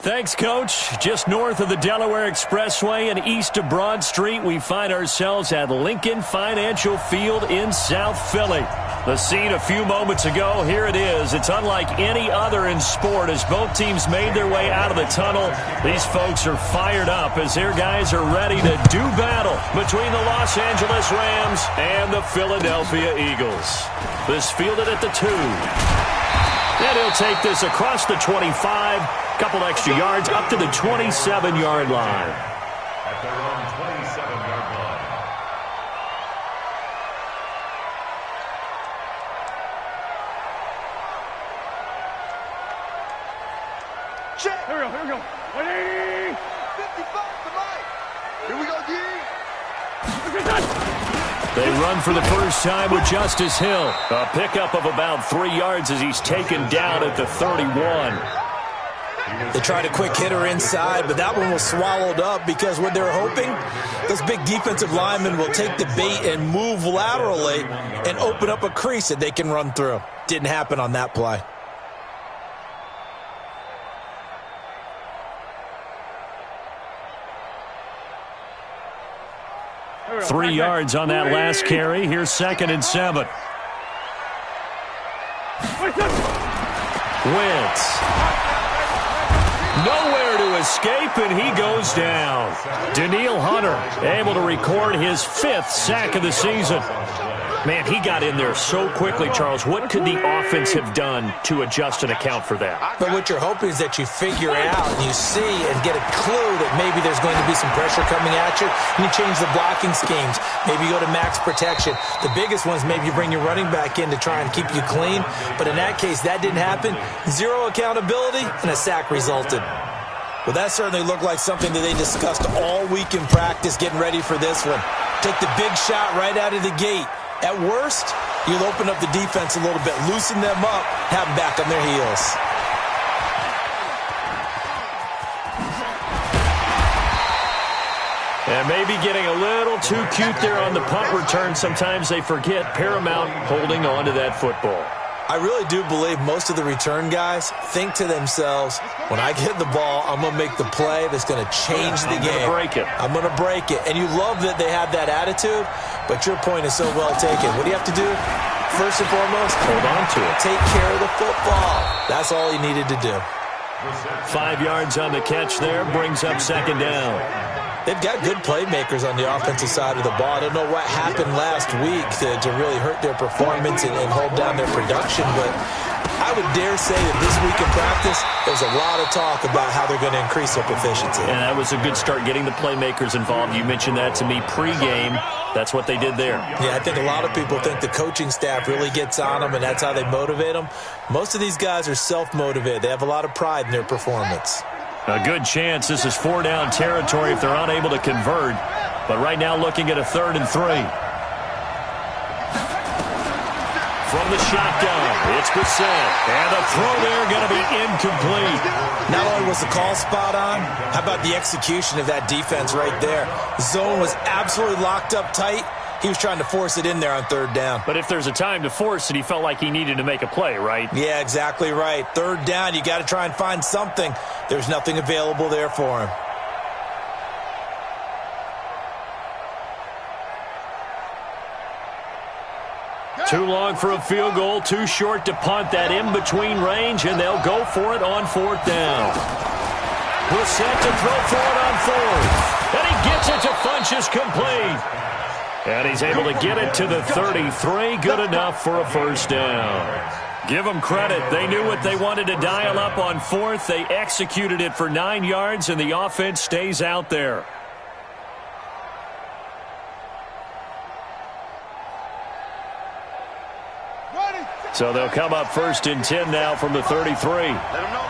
Thanks, Coach. Just north of the Delaware Expressway and east of Broad Street, we find ourselves at Lincoln Financial Field in South Philly. The scene a few moments ago, here it is. It's unlike any other in sport as both teams made their way out of the tunnel. These folks are fired up as their guys are ready to do battle between the Los Angeles Rams and the Philadelphia Eagles. This fielded at the 2. And he'll take this across the 25, couple extra yards up to the 27-yard line. At their own 27-yard line. Check. Here we go. 55 to Mike. Here we go, D. They run for the first time with Justice Hill. A pickup of about 3 yards as he's taken down at the 31. They tried a quick hitter inside, but that one was swallowed up because what they're hoping, those big defensive linemen will take the bait and move laterally and open up a crease that they can run through. Didn't happen on that play. Three yards on that last carry. Here's 2nd and 7. Wentz. Nowhere to escape, and he goes down. Danielle Hunter able to record his 5th sack of the season. Man, he got in there so quickly, Charles. What could the offense have done to adjust and account for that? But what you're hoping is that you figure out and you see and get a clue that maybe there's going to be some pressure coming at you, and you change the blocking schemes. Maybe you go to max protection. The biggest one is maybe you bring your running back in to try and keep you clean. But in that case, that didn't happen. Zero accountability, and a sack resulted. Well, that certainly looked like something that they discussed all week in practice getting ready for this one. Take the big shot right out of the gate. At worst, you'll open up the defense a little bit, loosen them up, have them back on their heels. And maybe getting a little too cute there on the punt return. Sometimes they forget paramount holding on to that football. I really do believe most of the return guys think to themselves, when I get the ball, I'm going to make the play that's going to change the game. I'm going to break it. And you love that they have that attitude, but your point is so well taken. What do you have to do? First and foremost, hold on to it. Take care of the football. That's all he needed to do. 5 yards on the catch there, brings up 2nd down. They've got good playmakers on the offensive side of the ball. I don't know what happened last week to really hurt their performance and hold down their production, but I would dare say that this week in practice, there's a lot of talk about how they're going to increase their proficiency. And that was a good start, getting the playmakers involved. You mentioned that to me pregame. That's what they did there. Yeah, I think a lot of people think the coaching staff really gets on them, and that's how they motivate them. Most of these guys are self-motivated. They have a lot of pride in their performance. A good chance this is 4-down territory if they're unable to convert. But right now looking at a 3rd and 3. From the shotgun, it's Brissett. And the throw there going to be incomplete. Not only was the call spot on, how about the execution of that defense right there? The zone was absolutely locked up tight. He was trying to force it in there on 3rd down. But if there's a time to force it, he felt like he needed to make a play, right? Yeah, exactly right. 3rd down, you got to try and find something. There's nothing available there for him. Too long for a field goal, too short to punt that in-between range, and they'll go for it on 4th down. Brissett to throw for it on 4th. And he gets it to Funchess complete. And he's able to get it to the 33. Good enough for a 1st down. Give them credit. They knew what they wanted to dial up on 4th. They executed it for 9 yards, and the offense stays out there. So they'll come up 1st and 10 now from the 33. Let him know.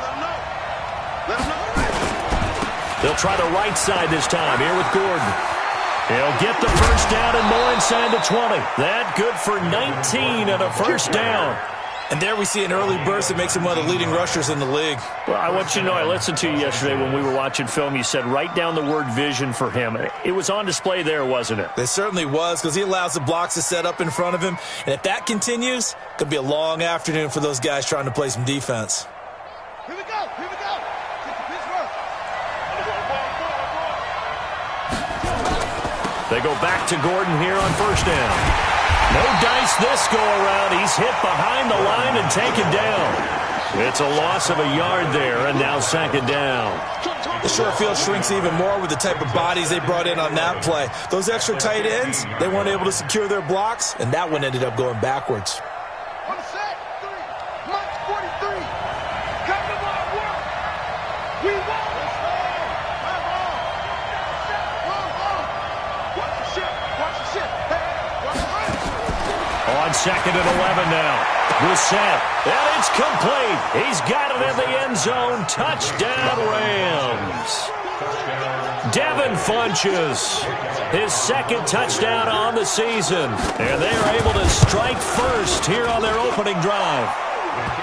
They'll try the right side this time here with Gordon. He'll get the 1st down and more inside the 20. That good for 19 and a 1st down. And there we see an early burst that makes him one of the leading rushers in the league. Well, I want you to know, I listened to you yesterday when we were watching film. You said write down the word vision for him. It was on display there, wasn't it? It certainly was, because he allows the blocks to set up in front of him. And if that continues, it could be a long afternoon for those guys trying to play some defense. Here we go. Get the pitch work. They go back to Gordon here on first down. No dice this go-around. He's hit behind the line and taken down. It's a loss of a yard there, and now second down. The short field shrinks even more with the type of bodies they brought in on that play. Those extra tight ends, they weren't able to secure their blocks, and that one ended up going backwards. On set, 3, Mike 43. Come to my work. We won. Watch the ship. Watch the ship. Hey, watch the run. On second and 11 now. Brissett, and it's complete. He's got it in the end zone. Touchdown, Rams. Devin Funchess, his second touchdown on the season. And they are able to strike first here on their opening drive.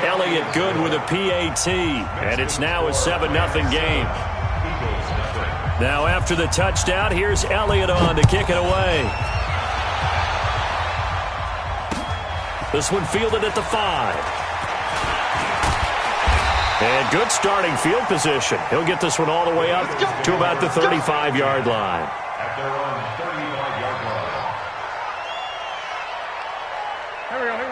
Elliott good with a PAT, and it's now a 7-0 game. Now after the touchdown, here's Elliott on to kick it away. This one fielded at the 5. And good starting field position. He'll get this one all the way up to about the 35-yard line. At their own 35-yard line.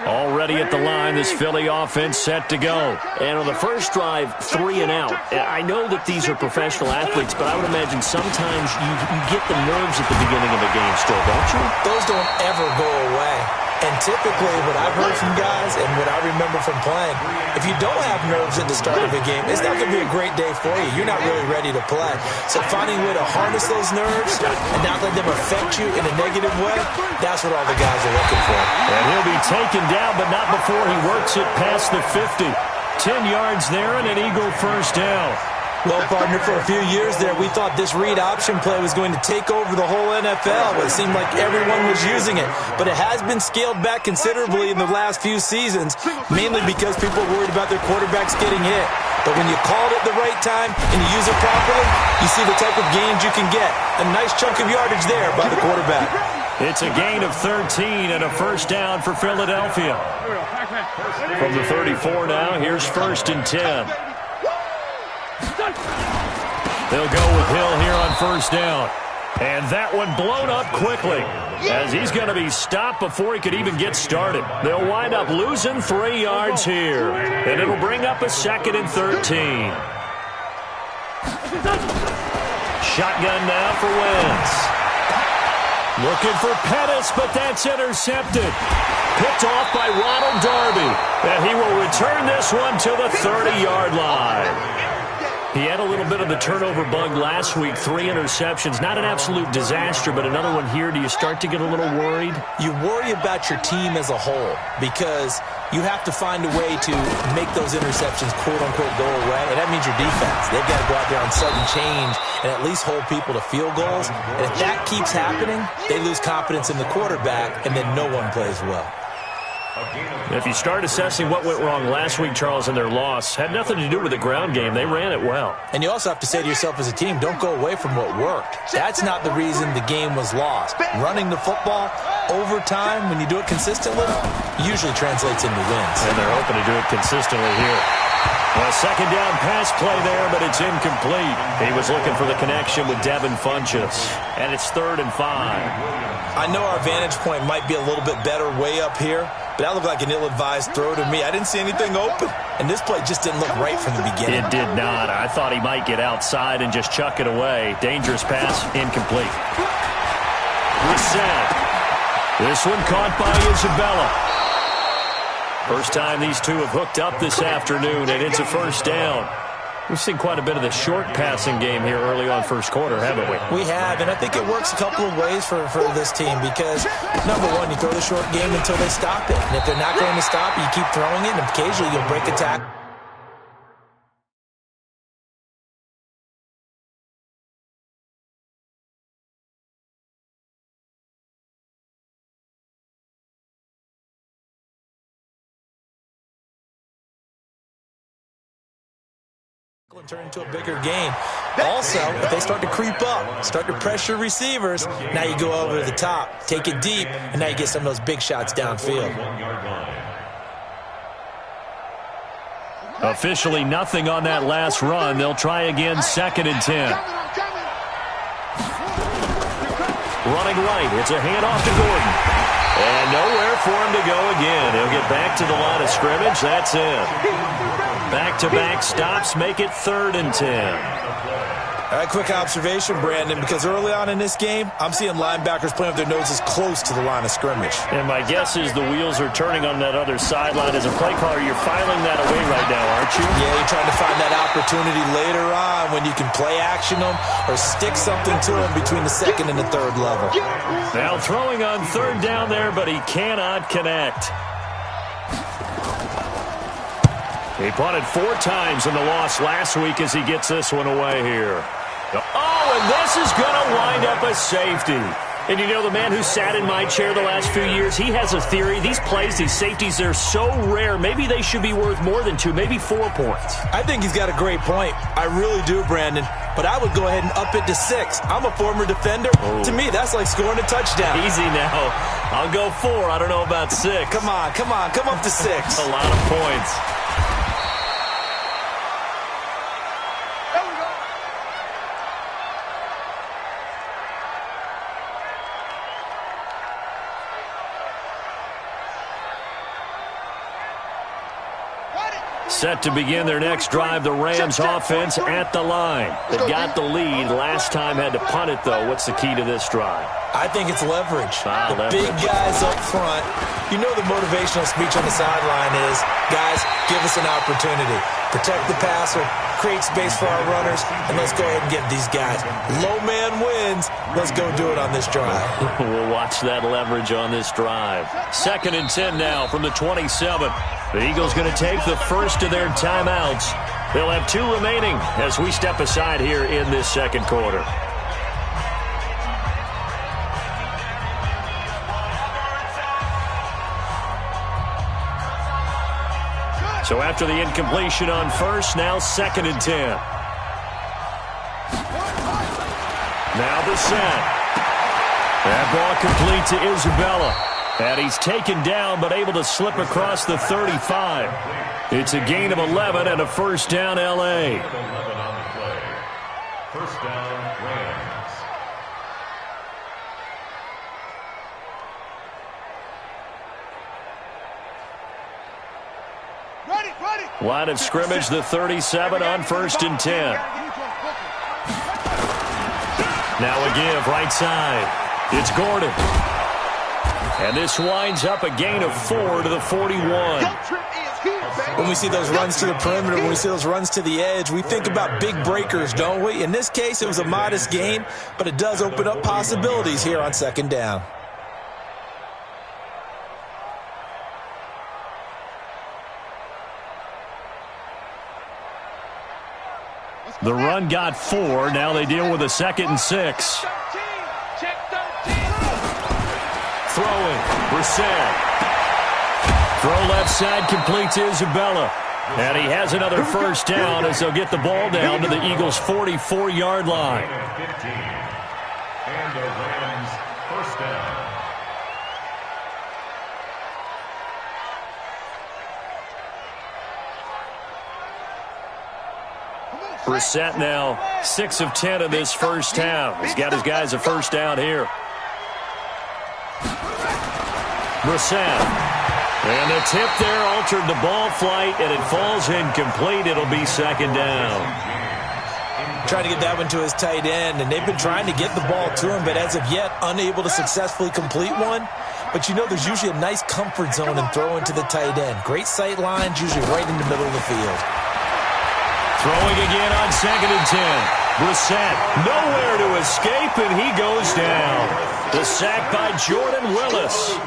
Already at the line, this Philly offense set to go. And on the first drive, 3 and out. I know that these are professional athletes, but I would imagine sometimes you get the nerves at the beginning of a game still, don't you? Those don't ever go away. And typically, what I've heard from guys and what I remember from playing, if you don't have nerves at the start of a game, it's not going to be a great day for you. You're not really ready to play. So finding a way to harness those nerves and not let them affect you in a negative way, that's what all the guys are looking for. And he'll be taken down, but not before he works it past the 50. 10 yards there and an Eagle first down. Well, partner, for a few years there, we thought this read option play was going to take over the whole NFL. It seemed like everyone was using it. But it has been scaled back considerably in the last few seasons, mainly because people are worried about their quarterbacks getting hit. But when you call it at the right time and you use it properly, you see the type of gains you can get. A nice chunk of yardage there by the quarterback. It's a gain of 13 and a first down for Philadelphia. From the 34 now, here's first and 10. They'll go with Hill here on first down. And that one blown up quickly as he's going to be stopped before he could even get started. They'll wind up losing 3 yards here. And it'll bring up a second and 13. Shotgun now for Wentz. Looking for Pettis, but that's intercepted. Picked off by Ronald Darby. And he will return this one to the 30-yard line. He had a little bit of the turnover bug last week, 3 interceptions. Not an absolute disaster, but another one here. Do you start to get a little worried? You worry about your team as a whole because you have to find a way to make those interceptions, quote-unquote, go away, and that means your defense. They've got to go out there on sudden change and at least hold people to field goals. And if that keeps happening, they lose confidence in the quarterback, and then no one plays well. If you start assessing what went wrong last week, Charles, in their loss, had nothing to do with the ground game. They ran it well. And you also have to say to yourself as a team, don't go away from what worked. That's not the reason the game was lost. Running the football over time, when you do it consistently, usually translates into wins. And they're hoping to do it consistently here. A second down pass play there, but it's incomplete. He was looking for the connection with Devin Funchess. And it's 3rd and 5. I know our vantage point might be a little bit better way up here, but that looked like an ill-advised throw to me. I didn't see anything open, and this play just didn't look right from the beginning. It did not. I thought he might get outside and just chuck it away. Dangerous pass, incomplete. Brissett. This one caught by Isabella. First time these two have hooked up this afternoon, and it's a first down. We've seen quite a bit of the short passing game here early on first quarter, haven't we? We have, and I think it works a couple of ways for this team because, number one, you throw the short game until they stop it. And if they're not going to stop, you keep throwing it, and occasionally you'll break a tackle. And turn into a bigger gain. Also, if they start to creep up, start to pressure receivers, now you go over to the top, take it deep, and now you get some of those big shots downfield. Officially nothing on that last run. They'll try again, 2nd and 10. Running right. It's a handoff to Gordon. And nowhere for him to go again. He'll get back to the line of scrimmage. That's it. Back-to-back stops make it 3rd and 10. Quick observation, Brandon, because early on in this game, I'm seeing linebackers playing with their noses close to the line of scrimmage. And my guess is the wheels are turning on that other sideline. As a play caller, you're filing that away right now, aren't you? Yeah, you're trying to find that opportunity later on when you can play action them or stick something to them between the 2nd and the 3rd level. Now throwing on 3rd down there, but he cannot connect. He punted 4 times in the loss last week as he gets this one away here. Oh, and this is going to wind up a safety. And you know, the man who sat in my chair the last few years, he has a theory. These plays, these safeties, they're so rare. Maybe they should be worth more than 2, maybe 4 points. I think he's got a great point. I really do, Brandon. But I would go ahead and up it to 6. I'm a former defender. To me, that's like scoring a touchdown. Easy now. I'll go 4. I don't know about 6. Come on. Come up to 6. A lot of points. Set to begin their next drive, the Rams offense at the line. They got the lead. Last time had to punt it, though. What's the key to this drive? I think it's leverage. Leverage. Big guys up front. You know the motivational speech on the sideline is, guys, give us an opportunity. Protect the passer, create space for our runners, and let's go ahead and get these guys. Low man wins. Let's go do it on this drive. We'll watch that leverage on this drive. 2nd and 10 now from the 27. The Eagles going to take the first of their timeouts. They'll have 2 remaining as we step aside here in this 2nd quarter. So after the incompletion on 1st, now 2nd and 10. Now the set. That ball complete to Isabella. And he's taken down but able to slip across the 35. It's a gain of 11 and a 1st down, L.A. 11 on the play. 1st down, Rams. Line of scrimmage, the 37 on 1st and 10. Now a give right side. It's Gordon. And this winds up a gain of 4 to the 41. When we see those runs to the perimeter, when we see those runs to the edge, we think about big breakers, don't we? In this case, it was a modest gain, but it does open up possibilities here on 2nd down. The run got 4. Now they deal with a 2nd and 6. Throwing. Brissett. Throw left side complete to Isabella. And he has another 1st down as they'll get the ball down to the Eagles' 44-yard line. 15. And the Rams 1st down. Brissett now 6 of 10 in this 1st half. He's got his guys a 1st down here. Brissett. And the tip there altered the ball flight, and it falls incomplete. It'll be 2nd down. Trying to get that one to his tight end, and they've been trying to get the ball to him, but as of yet, unable to successfully complete one. But you know there's usually a nice comfort zone in throwing to the tight end. Great sight lines, usually right in the middle of the field. Throwing again on 2nd and 10. Brissett nowhere to escape, and he goes down. The sack by Jordan Willis.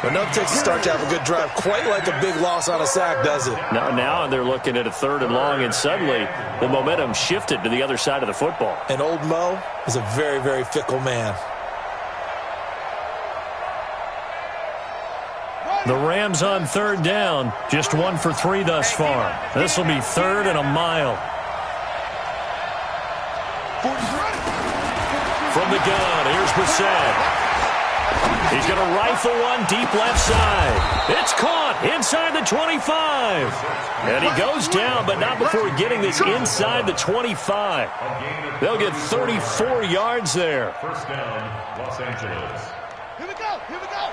Enough takes to start to have a good drive. Quite like a big loss on a sack, does it? Now they're looking at a 3rd and long, and suddenly the momentum shifted to the other side of the football. And old Mo is a very, very fickle man. The Rams on 3rd down, just 1 for 3 thus far. This will be 3rd and a mile. From the gun, here's Brissett. He's going to rifle one deep left side. It's caught inside the 25. And he goes down, but not before getting this inside the 25. They'll get 34 yards there. First down, Los Angeles. Here we go. Here we go.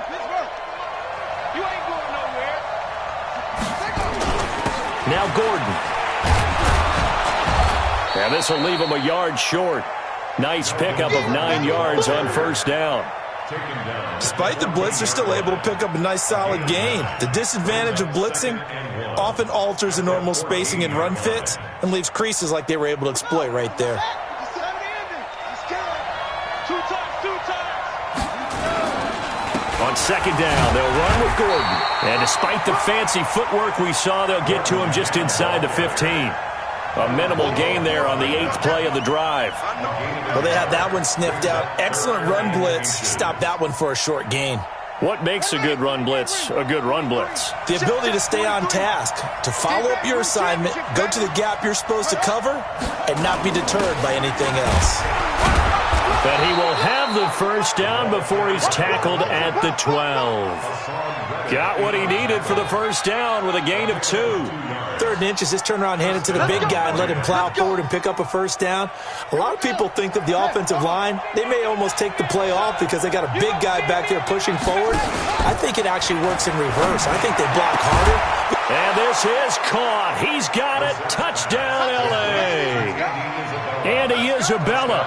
Pittsburgh. You ain't going nowhere. Now Gordon. And this will leave him a yard short. Nice pickup of 9 yards on first down. Despite the blitz, they're still able to pick up a nice solid gain. The disadvantage of blitzing often alters the normal spacing and run fits and leaves creases like they were able to exploit right there. On second down, they'll run with Gordon. And despite the fancy footwork we saw, they'll get to him just inside the 15. A minimal gain there on the 8th play of the drive. Well, they had that one sniffed out. Excellent run blitz. Stop that one for a short gain. What makes a good run blitz a good run blitz? The ability to stay on task, to follow up your assignment, go to the gap you're supposed to cover, and not be deterred by anything else. But he will have the first down before he's tackled at the 12. Got what he needed for the first down with a gain of 2. 3rd and inches, just turn around, hand it to the big guy, and let him plow forward and pick up a first down. A lot of people think that the offensive line, they may almost take the play off because they got a big guy back there pushing forward. I think it actually works in reverse. I think they block harder. And this is caught. He's got it. Touchdown, L.A. Andy Isabella,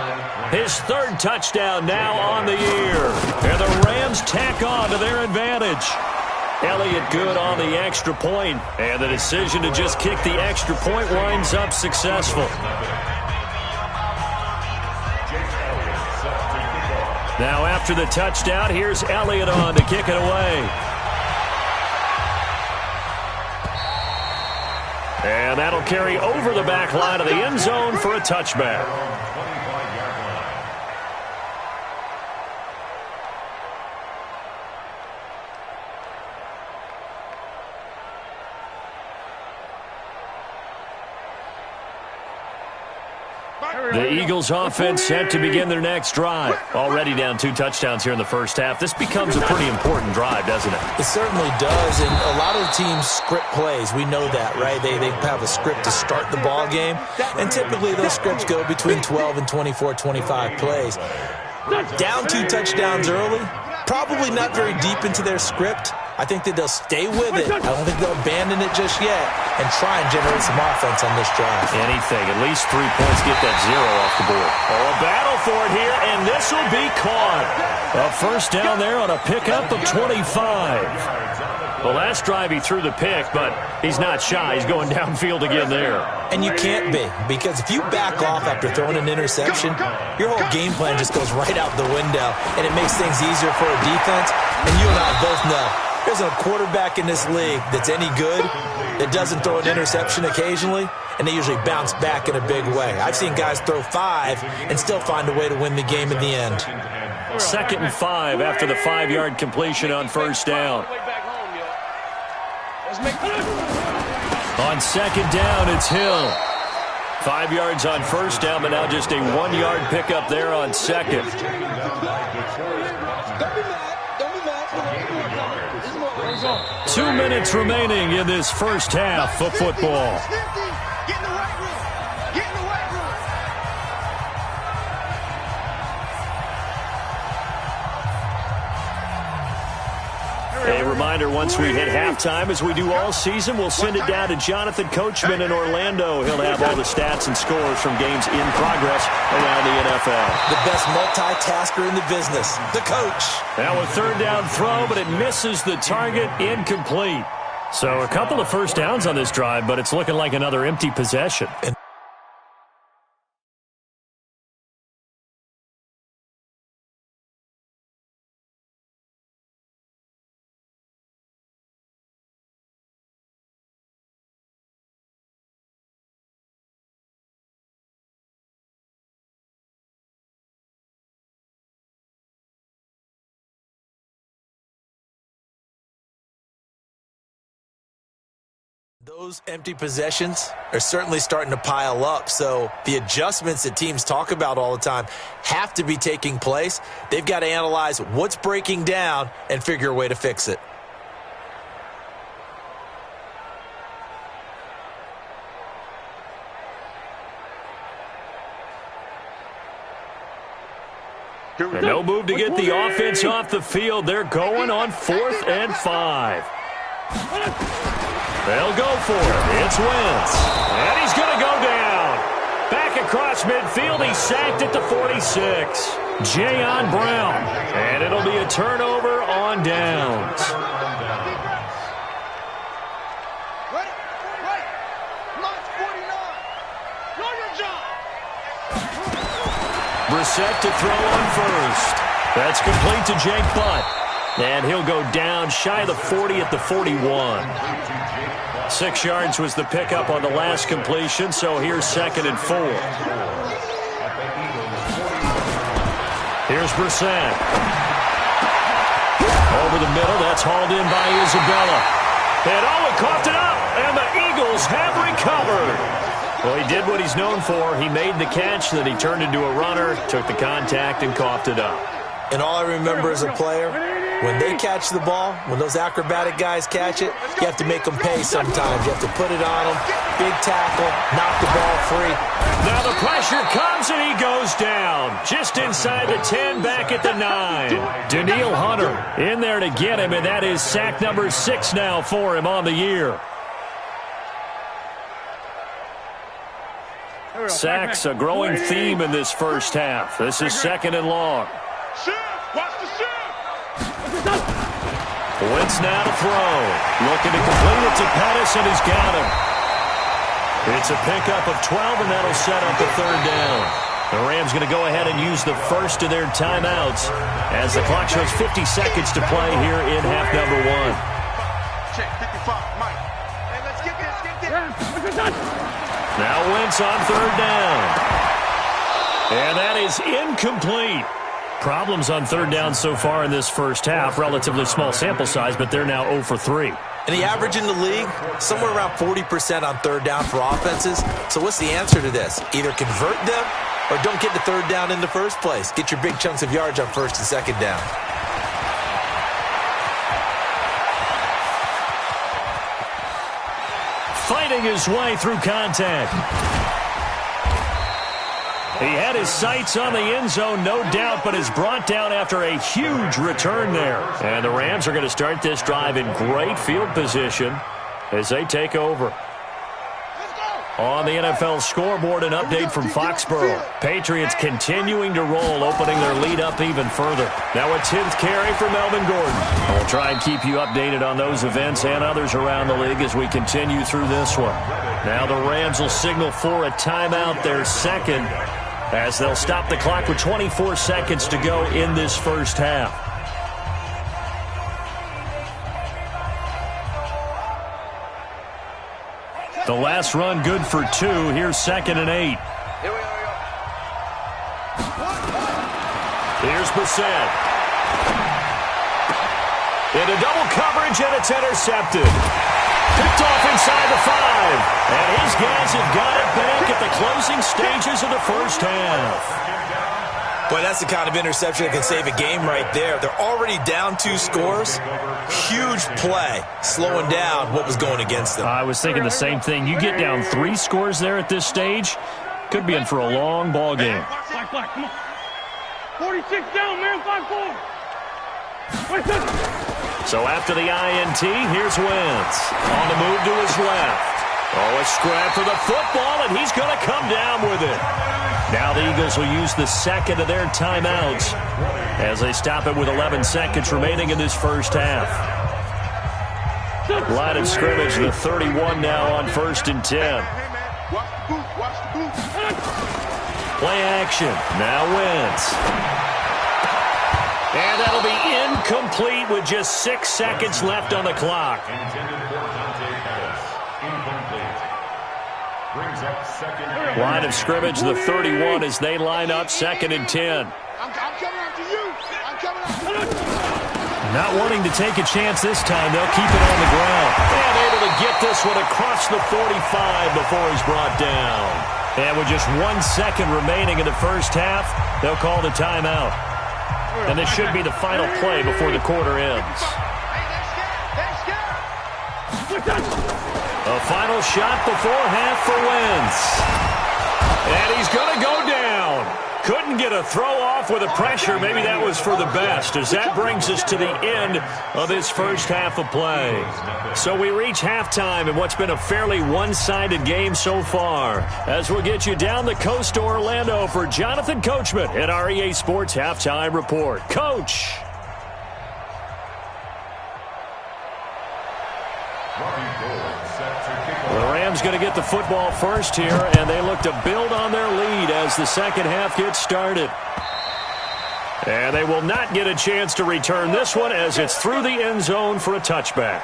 his 3rd touchdown now on the year. And the Rams tack on to their advantage. Elliott good on the extra point, and the decision to just kick the extra point winds up successful. Now after the touchdown, here's Elliott on to kick it away. And that'll carry over the back line of the end zone for a touchback. The Eagles offense set to begin their next drive. Already down 2 touchdowns here in the first half. This becomes a pretty important drive, doesn't it? It certainly does, and a lot of the teams script plays. We know that, right? They have a script to start the ball game, and typically those scripts go between 12 and 24, 25 plays. Down 2 touchdowns early, probably not very deep into their script. I think that they'll stay with it. I don't think they'll abandon it just yet and try and generate some offense on this drive. Anything. At least 3 points. Get that 0 off the board. Oh, a battle for it here, and this will be caught. A first down there on a pickup of 25. Well, last drive he threw the pick, but he's not shy. He's going downfield again there. And you can't be, because if you back off after throwing an interception, your whole game plan just goes right out the window, and it makes things easier for a defense. And you and I both know there's a quarterback in this league that's any good that doesn't throw an interception occasionally, and they usually bounce back in a big way. I've seen guys throw 5 and still find a way to win the game in the end. 2nd and 5 after the 5-yard completion on first down. On 2nd down, it's Hill. 5 yards on first down, but now just a 1-yard pickup there on 2nd. 2 minutes remaining in this first half of football. A reminder, once we hit halftime, as we do all season, we'll send it down to Jonathan Coachman in Orlando. He'll have all the stats and scores from games in progress around the NFL. The best multitasker in the business, the coach. Now a 3rd down throw, but it misses the target, incomplete. So a couple of first downs on this drive, but it's looking like another empty possession. Those empty possessions are certainly starting to pile up, so the adjustments that teams talk about all the time have to be taking place. They've got to analyze what's breaking down and figure a way to fix it. And no move to get the offense off the field. They're going on 4th and 5. They'll go for it. It's Wentz. And he's going to go down. Back across midfield. He's sacked at the 46. Jayon Brown. And it'll be a turnover on downs. Brissett to throw on first. That's complete to Jake Butt. And he'll go down shy of the 40 at the 41. 6 yards was the pickup on the last completion, so here's 2nd and 4. Here's Brissett. Over the middle, that's hauled in by Isabella. And Owen coughed it up, and the Eagles have recovered. Well, he did what he's known for. He made the catch, then he turned into a runner, took the contact, and coughed it up. And all I remember as a player, when they catch the ball, when those acrobatic guys catch it, you have to make them pay sometimes. You have to put it on them, big tackle, knock the ball free. Now the pressure comes, and he goes down. Just inside the 10, back at the 9. Danielle Hunter in there to get him, and that is sack number 6 now for him on the year. Sacks, a growing theme in this first half. This is 2nd and long. Watch the shift. Wentz now to throw. Looking to complete it to Pettis, and he's got him. It's a pickup of 12, and that'll set up the 3rd down. The Rams going to go ahead and use the first of their timeouts as the clock shows 50 seconds to play here in half number 1. Check 55, Mike. Hey, let's get this. Now Wentz on 3rd down. And that is incomplete. Problems on 3rd down so far in this first half. Relatively small sample size, but they're now 0 for 3. And the average in the league, somewhere around 40% on 3rd down for offenses. So what's the answer to this? Either convert them or don't get the 3rd down in the first place. Get your big chunks of yards on 1st and 2nd down. Fighting his way through contact. He had his sights on the end zone, no doubt, but is brought down after a huge return there. And the Rams are going to start this drive in great field position as they take over. On the NFL scoreboard, an update from Foxborough. Patriots continuing to roll, opening their lead up even further. Now a 10th carry for Melvin Gordon. We'll try and keep you updated on those events and others around the league as we continue through this one. Now the Rams will signal for a timeout, their 2nd, as they'll stop the clock with 24 seconds to go in this first half. The last run good for 2. Here's 2nd and 8. Here's Brissett. Into double coverage, and it's intercepted. Picked off inside the 5. And his guys have got it back at the closing stages of the first half. Boy, that's the kind of interception that can save a game right there. They're already down 2 scores. Huge play, slowing down what was going against them. I was thinking the same thing. You get down 3 scores there at this stage, could be in for a long ball game. Black, come on. 46 down, man, 5-4. So after the INT, here's Wentz. On the move to his left. Oh, a scrap for the football, and he's going to come down with it. Now the Eagles will use the 2nd of their timeouts as they stop it with 11 seconds remaining in this first half. Line of scrimmage, the 31 now on 1st and 10. Play action. Now Wentz. And that'll be incomplete with just 6 seconds left on the clock. Line of scrimmage, the 31 as they line up 2nd and 10. I'm coming up to you. I'm coming up. Not wanting to take a chance this time, they'll keep it on the ground. And able to get this one across the 45 before he's brought down. And with just 1 second remaining in the first half, they'll call the timeout. And this should be the final play before the quarter ends. A final shot before half for Wentz. And he's going to go down. Couldn't get a throw off with the pressure. Maybe that was for the best, as that brings us to the end of this first half of play. So we reach halftime in what's been a fairly one-sided game so far, as we'll get you down the coast to Orlando for Jonathan Coachman at our EA Sports Halftime Report. Coach. The Rams going to get the football first here, and they look to build on their lead as the second half gets started. And they will not get a chance to return this one as it's through the end zone for a touchback.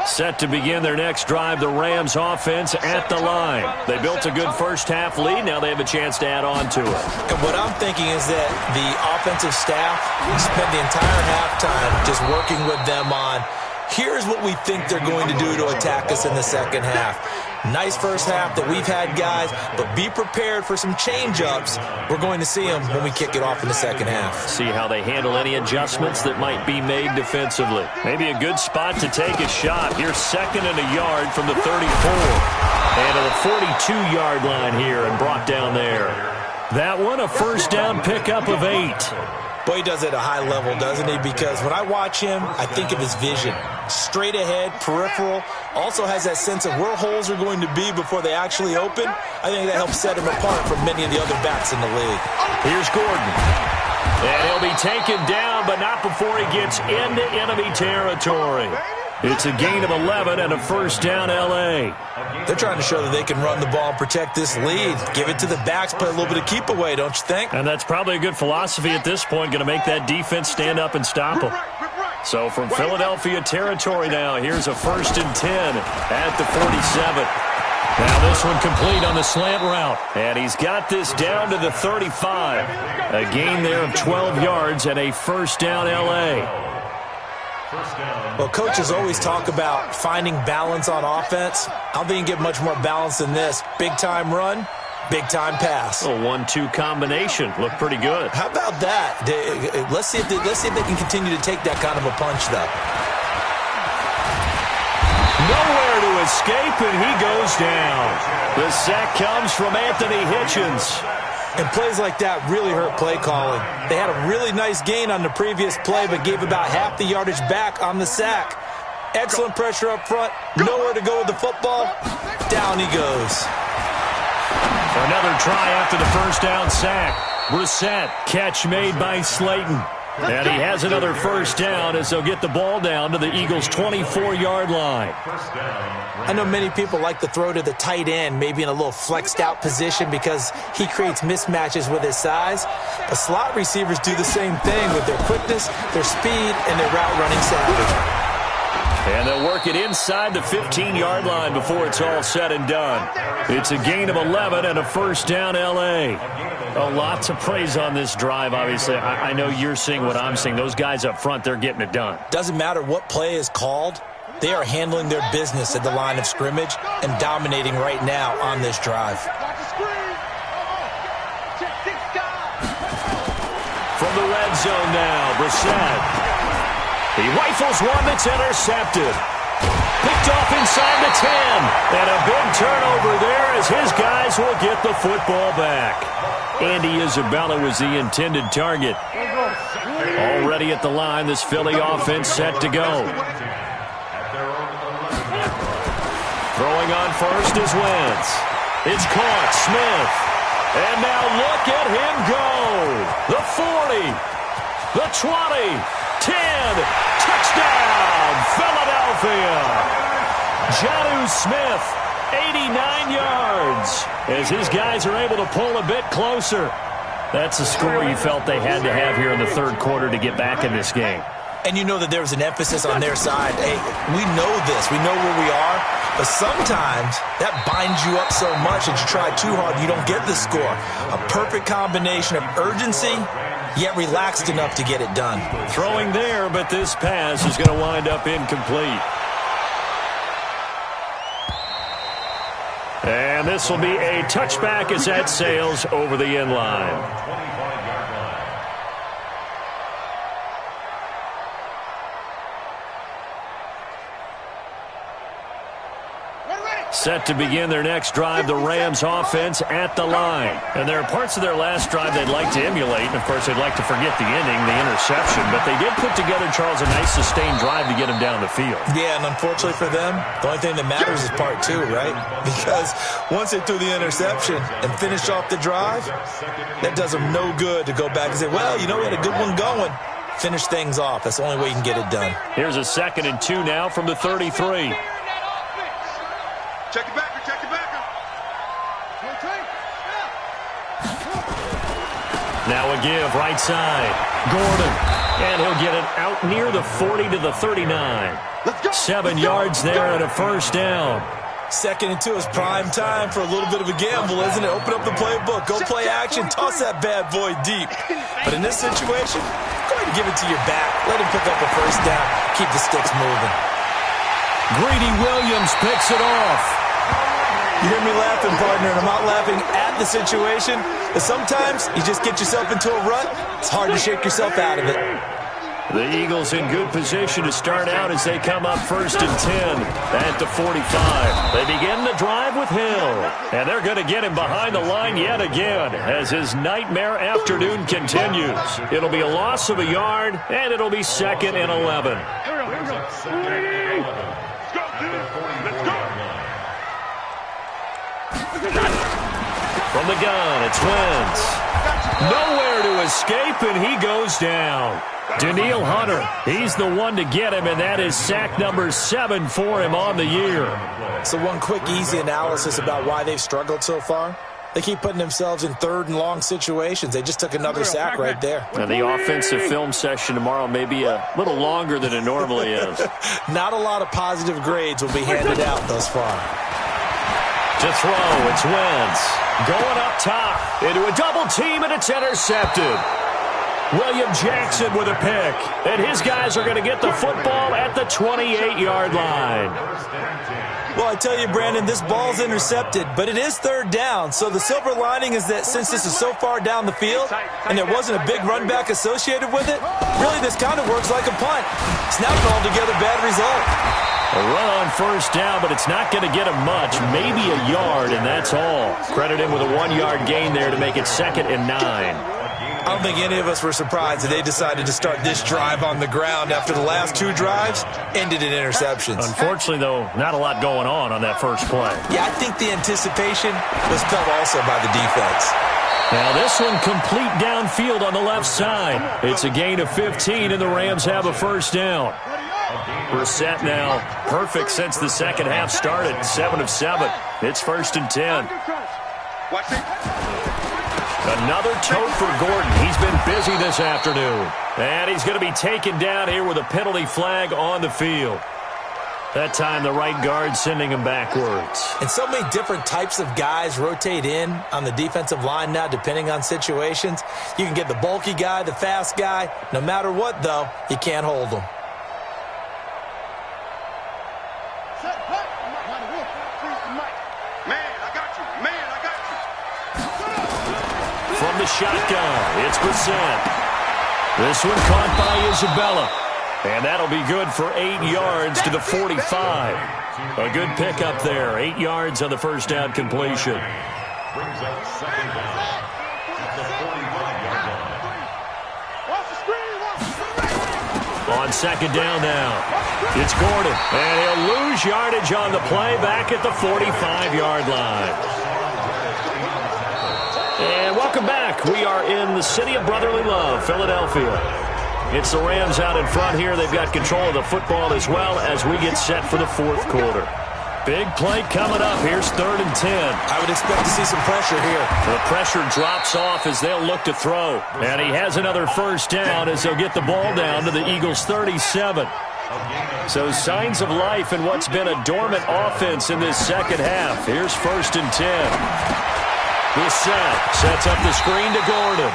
Set to begin their next drive, the Rams offense at the line. They built a good first half lead. Now they have a chance to add on to it. And what I'm thinking is that the offensive staff spent the entire halftime just working with them on, here's what we think they're going to do to attack us in the second half. Nice first half that we've had, guys, but be prepared for some change-ups. We're going to see them when we kick it off in the second half. See how they handle any adjustments that might be made defensively. Maybe a good spot to take a shot. Here's 2nd and a yard from the 34. And to the 42-yard line here and brought down there. That one, a first down pickup of 8. Boy, he does it at a high level, doesn't he? Because when I watch him, I think of his vision. Straight ahead, peripheral. Also has that sense of where holes are going to be before they actually open. I think that helps set him apart from many of the other backs in the league. Here's Gordon. And he'll be taken down, but not before he gets into enemy territory. It's a gain of 11 and a first down, L.A. They're trying to show that they can run the ball and protect this lead. Give it to the backs, play a little bit of keep away, don't you think? And that's probably a good philosophy at this point, going to make that defense stand up and stop them. So from Philadelphia territory now, here's a 1st and 10 at the 47. Now this one complete on the slant route. And he's got this down to the 35. A gain there of 12 yards and a first down, L.A. Well, coaches always talk about finding balance on offense. I don't think you can get much more balance than this. Big-time run, big-time pass. A 1-2 combination. Looked pretty good. How about that? Let's see if they can continue to take that kind of a punch, though. Nowhere to escape, and he goes down. The sack comes from Anthony Hitchens. And plays like that really hurt play calling. They had a really nice gain on the previous play, but gave about half the yardage back on the sack. Excellent pressure up front. Nowhere to go with the football. Down he goes. Another try after the first down sack. Brissett, catch made by Slayton. And he has another first down as they'll get the ball down to the Eagles' 24-yard line. I know many people like to throw to the tight end, maybe in a little flexed out position because he creates mismatches with his size. But slot receivers do the same thing with their quickness, their speed, and their route running savvy. And they'll work it inside the 15-yard line before it's all said and done. It's a gain of 11 and a first down, L.A. A lot to praise on this drive, obviously. I know you're seeing what I'm seeing. Those guys up front, they're getting it done. Doesn't matter what play is called. They are handling their business at the line of scrimmage and dominating right now on this drive. From the red zone now, Brissett. He rifles one that's intercepted. Picked off inside the 10. And a big turnover there as his guys will get the football back. Andy Isabella was the intended target. Already at the line, this Philly offense set to go. Throwing on first is Wentz. It's caught, Smith. And now look at him go. The 40, the 20, 10, touchdown, Philadelphia. Jonnu Smith, 89 yards, as his guys are able to pull a bit closer. That's the score you felt they had to have here in the third quarter to get back in this game. And you know that there was an emphasis on their side. Hey, we know this. We know where we are. But sometimes that binds you up so much that you try too hard, you don't get the score. A perfect combination of urgency, yet relaxed enough to get it done. Throwing there, but this pass is going to wind up incomplete. And this will be a touchback as that sails over the end line. Set to begin their next drive, the Rams offense at the line. And there are parts of their last drive they'd like to emulate. And, of course, they'd like to forget the ending, the interception. But they did put together, Charles, a nice sustained drive to get them down the field. Yeah, and unfortunately for them, the only thing that matters is part two, right? Because once they threw the interception and finished off the drive, that does them no good to go back and say, well, you know, we had a good one going. Finish things off. That's the only way you can get it done. Here's a 2nd and 2 now from the 33. Check it back, check it back. Now a give, right side. Gordon. And he'll get it out near the 40 to the 39. 7 yards there and a first down. 2nd and 2 is prime time for a little bit of a gamble, isn't it? Open up the playbook, go play action, toss that bad boy deep. But in this situation, go ahead and give it to your back. Let him pick up a first down. Keep the sticks moving. Greedy Williams picks it off. You hear me laughing, partner, and I'm not laughing at the situation. But sometimes you just get yourself into a rut. It's hard to shake yourself out of it. The Eagles in good position to start out as they come up 1st and 10 at the 45. They begin the drive with Hill. And they're going to get him behind the line yet again as his nightmare afternoon continues. It'll be a loss of a yard, and it'll be 2nd and 11. From the gun, it's Wentz. Nowhere to escape, and he goes down. Danielle Hunter, he's the one to get him, and that is sack number 7 for him on the year. So one quick, easy analysis about why they've struggled so far. They keep putting themselves in 3rd and long situations. They just took another sack right there. And the offensive film session tomorrow may be a little longer than it normally is. Not a lot of positive grades will be handed out thus far. To throw, it's Wentz. Going up top into a double team, and it's intercepted. William Jackson with a pick. And his guys are going to get the football at the 28-yard line. Well, I tell you, Brandon, this ball's intercepted, but it is 3rd down. So the silver lining is that since this is so far down the field and there wasn't a big run back associated with it, really this kind of works like a punt. It's not an altogether bad result. A run on 1st down, but it's not going to get him much. Maybe a yard, and that's all. Credit him with a 1-yard gain there to make it 2nd and 9. I don't think any of us were surprised that they decided to start this drive on the ground after the last 2 drives ended in interceptions. Unfortunately, though, not a lot going on that first play. Yeah, I think the anticipation was felt also by the defense. Now this one complete downfield on the left side. It's a gain of 15, and the Rams have a first down. We're set now. Perfect since the second half started. 7 of 7. It's 1st and 10. Another tote for Gordon. He's been busy this afternoon. And he's going to be taken down here with a penalty flag on the field. That time the right guard sending him backwards. And so many different types of guys rotate in on the defensive line now depending on situations. You can get the bulky guy, the fast guy. No matter what, though, you can't hold them. From the shotgun, it's Brissett. This one caught by Isabella. And that'll be good for 8 yards to the 45. A good pickup there. 8 yards on the first down completion. Brings up 2nd down at the 45-yard line. On 2nd down now, it's Gordon. And he'll lose yardage on the play back at the 45-yard line. And welcome back. We are in the city of brotherly love, Philadelphia. It's the Rams out in front here. They've got control of the football as well as we get set for the 4th quarter. Big play coming up. Here's 3rd and 10. I would expect to see some pressure here. The pressure drops off as they'll look to throw. And he has another first down as they'll get the ball down to the Eagles' 37. So signs of life in what's been a dormant offense in this second half. Here's 1st and 10. Usfl sets up the screen to Gordon.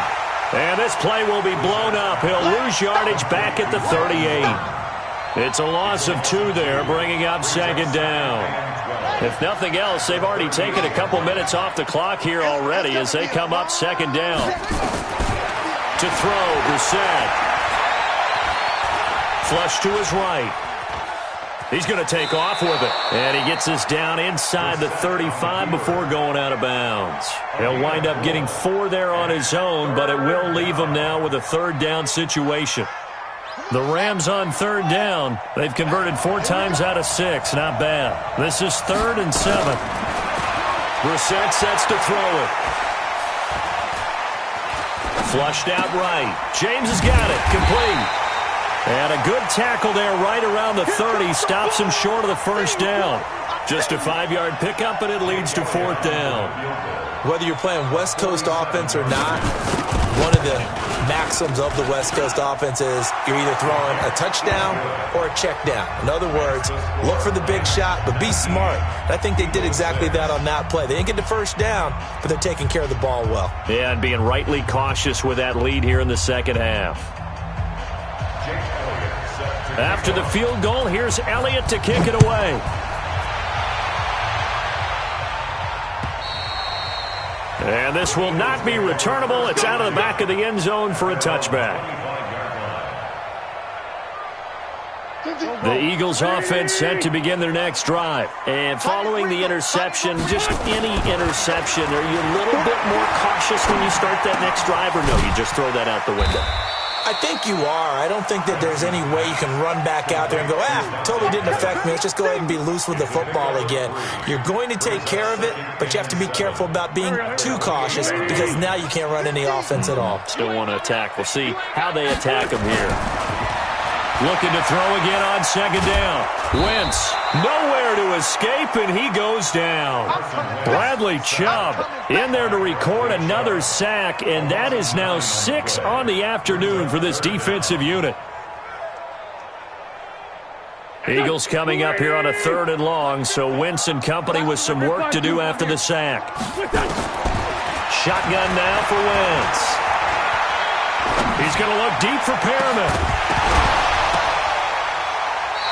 And this play will be blown up. He'll lose yardage back at the 38. It's a loss of 2 there, bringing up 2nd down. If nothing else, they've already taken a couple minutes off the clock here already as they come up 2nd down. To throw, Brissett. Flush to his right. He's going to take off with it. And he gets us down inside the 35 before going out of bounds. He'll wind up getting 4 there on his own, but it will leave him now with a 3rd down situation. The Rams on 3rd down. They've converted 4 times out of 6. Not bad. This is 3rd and 7. Brissett sets to throw it. Flushed out right. James has got it. Complete. And a good tackle there right around the 30. Stops him short of the first down. Just a 5-yard pickup, and it leads to 4th down. Whether you're playing West Coast offense or not, one of the maxims of the West Coast offense is you're either throwing a touchdown or a check down. In other words, look for the big shot, but be smart. And I think they did exactly that on that play. They didn't get the first down, but they're taking care of the ball well. Yeah, and being rightly cautious with that lead here in the second half. After the field goal, here's Elliott to kick it away. And this will not be returnable. It's out of the back of the end zone for a touchback. The Eagles offense set to begin their next drive. And following the interception, just any interception, are you a little bit more cautious when you start that next drive, or no, you just throw that out the window? I think you are. I don't think that there's any way you can run back out there and go, totally didn't affect me. Let's just go ahead and be loose with the football again. You're going to take care of it, but you have to be careful about being too cautious because now you can't run any offense at all. Still want to attack. We'll see how they attack him here. Looking to throw again on 2nd down. Wentz, nowhere to escape, and he goes down. Bradley Chubb in there to record another sack, and that is now 6 on the afternoon for this defensive unit. Eagles coming up here on a 3rd and long, so Wentz and company with some work to do after the sack. Shotgun now for Wentz. He's going to look deep for Perriman.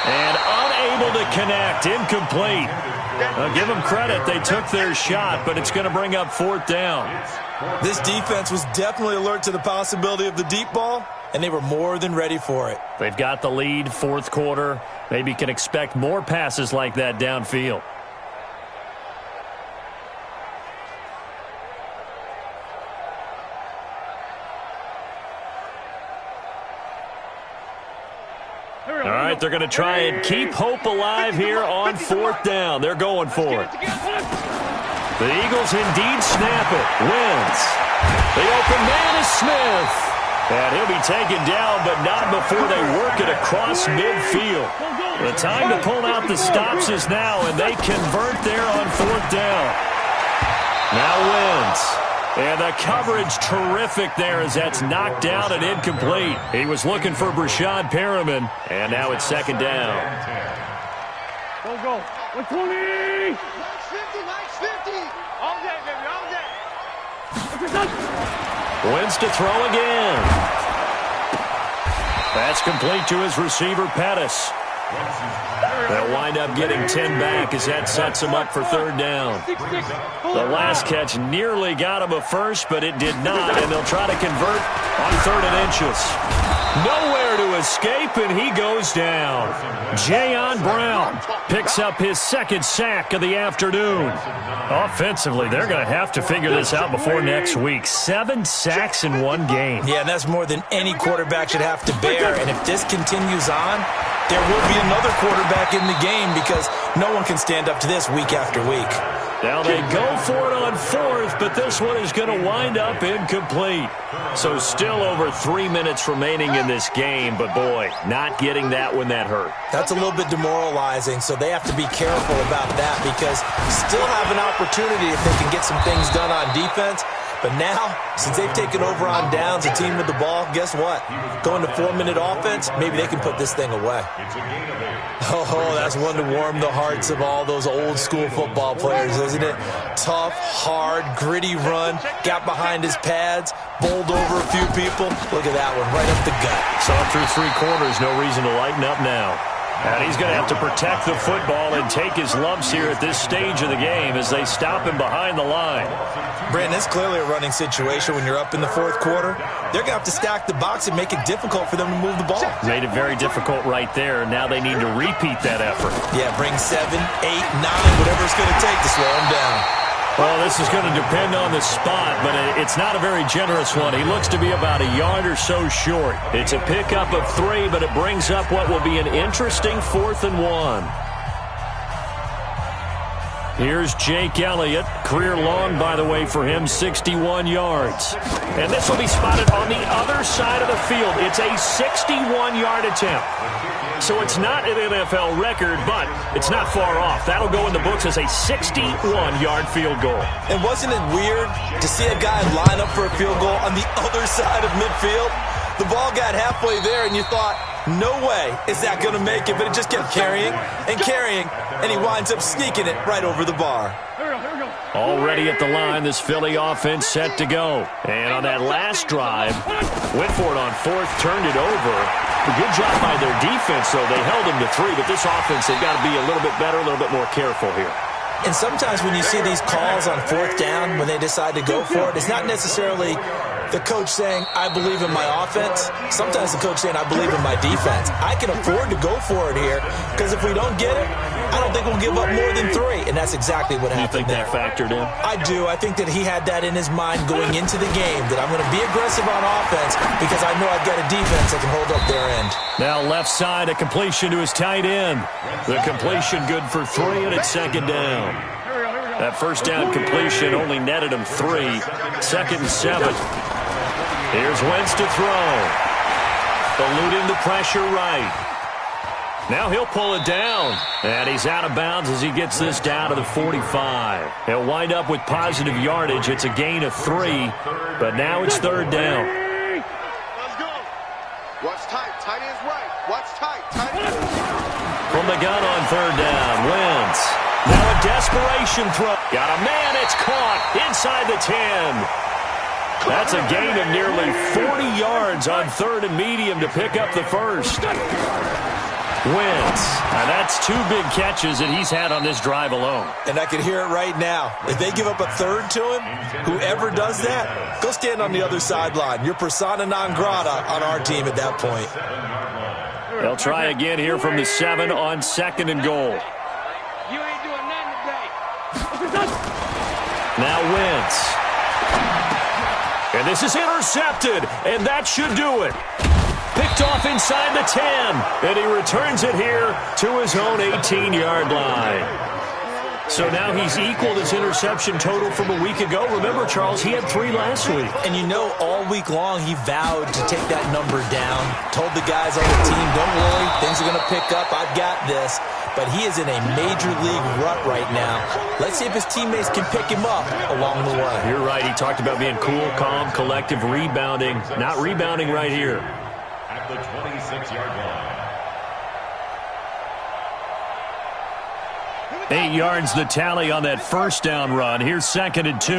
And unable to connect, incomplete. I'll give them credit, they took their shot, but it's going to bring up 4th down. This defense was definitely alert to the possibility of the deep ball, and they were more than ready for it. They've got the lead, 4th quarter. Maybe can expect more passes like that downfield. All right, they're going to try and keep hope alive here on 4th down. They're going for it. The Eagles indeed snap it. Wins. The open man is Smith. And he'll be taken down, but not before they work it across midfield. The time to pull out the stops is now, and they convert there on 4th down. Now Wins. And the coverage terrific there as that's knocked down and incomplete. He was looking for Brashad Perriman, and now it's 2nd down. Go. 120. Nice 50. All day, baby, all day. Wins to throw again. That's complete to his receiver, Pettis. They'll wind up getting 10 back as that sets him up for 3rd down. The last catch nearly got him a first, but it did not, and they'll try to convert on 3rd and inches. Nowhere to escape, and he goes down. Jayon Brown picks up his 2nd sack of the afternoon. Offensively, they're going to have to figure this out before next week. 7 sacks in one game. Yeah, and that's more than any quarterback should have to bear, and if this continues on, there will be another quarterback in the game because no one can stand up to this week after week. Now they go for it on fourth, but this one is going to wind up incomplete. So still over 3 minutes remaining in this game, but boy, not getting that when that hurt. That's a little bit demoralizing, so they have to be careful about that because still have an opportunity if they can get some things done on defense. But now, since they've taken over on downs, a team with the ball, guess what? Going to 4-minute offense, maybe they can put this thing away. Oh, that's one to warm the hearts of all those old-school football players, isn't it? Tough, hard, gritty run, got behind his pads, bowled over a few people. Look at that one, right up the gut. Saw it through 3 quarters, no reason to lighten up now. And he's going to have to protect the football and take his lumps here at this stage of the game as they stop him behind the line. Brandon, it's clearly a running situation when you're up in the 4th quarter. They're going to have to stack the box and make it difficult for them to move the ball. Made it very difficult right there. Now they need to repeat that effort. Yeah, bring 7, 8, 9, whatever it's going to take to slow them down. Well, this is going to depend on the spot, but it's not a very generous one. He looks to be about a yard or so short. It's a pickup of 3, but it brings up what will be an interesting 4th and 1. Here's Jake Elliott. Career long, by the way, for him, 61 yards. And this will be spotted on the other side of the field. It's a 61-yard attempt. So it's not an NFL record, but it's not far off. That'll go in the books as a 61-yard field goal. And wasn't it weird to see a guy line up for a field goal on the other side of midfield? The ball got halfway there, and you thought, no way is that going to make it, but it just kept carrying and carrying, and he winds up sneaking it right over the bar. Already at the line, this Philly offense set to go. And on that last drive, went for it on 4th, turned it over. A good job by their defense, though. They held him to 3, but this offense, they've got to be a little bit better, a little bit more careful here. And sometimes when you see these calls on 4th down, when they decide to go for it, it's not necessarily the coach saying, I believe in my offense. Sometimes the coach saying, I believe in my defense. I can afford to go for it here because if we don't get it, I don't think we'll give up more than 3. And that's exactly what happened there. You think that factored in? I do. I think that he had that in his mind going into the game, that I'm going to be aggressive on offense because I know I've got a defense that can hold up their end. Now left side, a completion to his tight end. The completion good for 3, and it's 2nd down. That first down completion only netted him 3. 2nd and 7. Here's Wentz to throw. Eluding the pressure right. Now he'll pull it down. And he's out of bounds as he gets this down to the 45. He'll wind up with positive yardage. It's a gain of 3. But now it's 3rd down. Let's go. Watch tight. Tight ends right. Watch tight. Tight ends. From the gun on 3rd down, Wentz. Now a desperation throw. Got a man. It's caught inside the 10. That's a gain of nearly 40 yards on 3rd and medium to pick up the first. Wentz. And that's 2 big catches that he's had on this drive alone. And I can hear it right now. If they give up a 3rd to him, whoever does that, go stand on the other sideline. You're persona non grata on our team at that point. They'll try again here from the 7 on 2nd and goal. You ain't doing nothing today. Now Wentz. And this is intercepted, and that should do it. Picked off inside the 10, and he returns it here to his own 18-yard line. So now he's equaled his interception total from a week ago. Remember, Charles, he had 3 last week. And you know, all week long he vowed to take that number down. Told the guys on the team, don't worry, things are going to pick up. I've got this. But he is in a major league rut right now. Let's see if his teammates can pick him up along the way. You're right. He talked about being cool, calm, collective, rebounding. Not rebounding right here. At the 26-yard line. 8 yards the tally on that first down run. Here's 2nd and 2.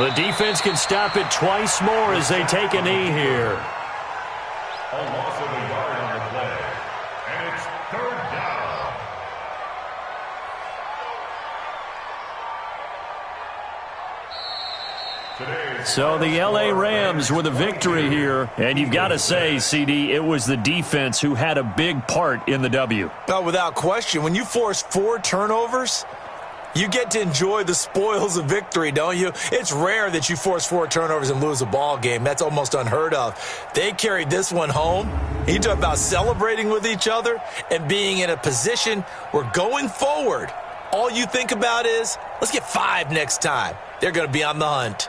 The defense can stop it twice more as they take a knee here. A loss of a yard on the play. And it's 3rd down. So the L.A. Rams with a victory here. And you've got to say, CD, it was the defense who had a big part in the W. No, without question. When you force 4 turnovers, You get to enjoy the spoils of victory, don't you? It's rare that you force 4 turnovers and lose a ball game. That's almost unheard of. They carried this one home. You talk about celebrating with each other and being in a position where going forward, all you think about is, let's get 5 next time. They're going to be on the hunt.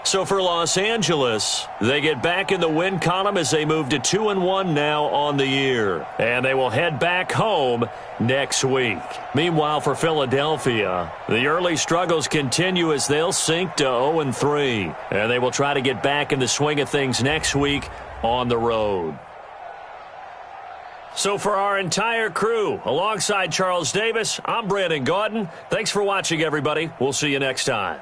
So for Los Angeles, they get back in the win column as they move to 2-1 now on the year. And they will head back home next week. Meanwhile, for Philadelphia, the early struggles continue as they'll sink to 0-3. And they will try to get back in the swing of things next week on the road. So for our entire crew, alongside Charles Davis, I'm Brandon Gaudin. Thanks for watching, everybody. We'll see you next time.